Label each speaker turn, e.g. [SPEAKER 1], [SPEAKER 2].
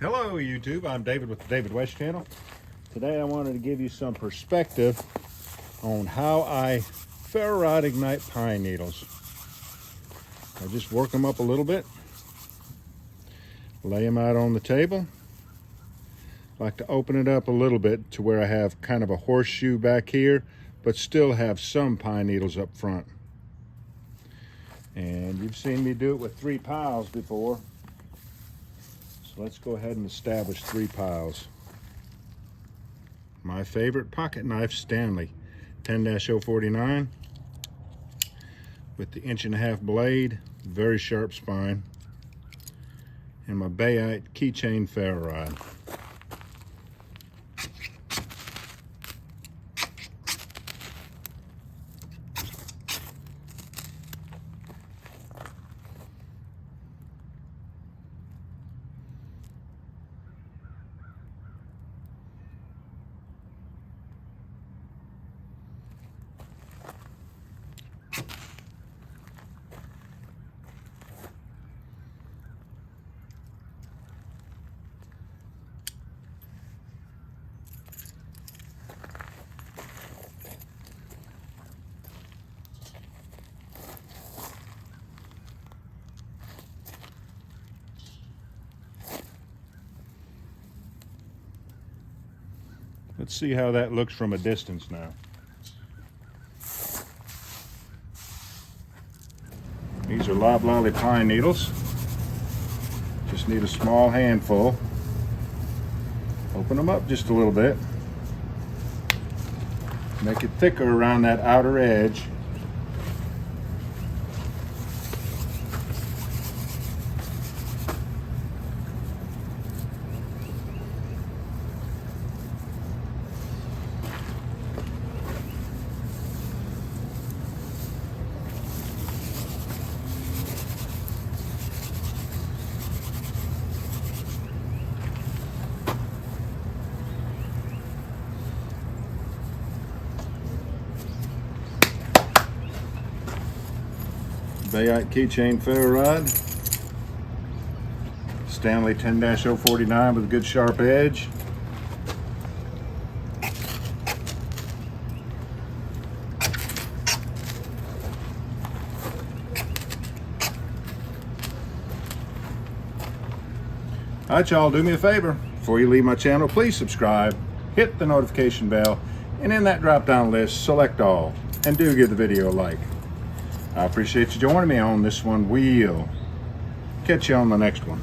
[SPEAKER 1] Hello YouTube, I'm David with the David West channel. Today I wanted to give you some perspective on how I ferro ignite pine needles. I just work them up a little bit, lay them out on the table. I like to open it up a little bit to where I have kind of a horseshoe back here, but still have some pine needles up front. And you've seen me do it with 3 piles before. So let's go ahead and establish 3 piles. My favorite pocket knife, Stanley 10-049 with the 1.5-inch blade, very sharp spine, and my Bayite keychain ferro rod. Let's see how that looks from a distance now. These are loblolly pine needles. Just need a small handful. Open them up just a little bit. Make it thicker around that outer edge. Bayite keychain ferro rod, Stanley 10-049 with a good sharp edge. Alright y'all, do me a favor. Before you leave my channel, please subscribe, hit the notification bell, and in that drop down list, select all, and do give the video a like. I appreciate you joining me on this one. We'll catch you on the next one.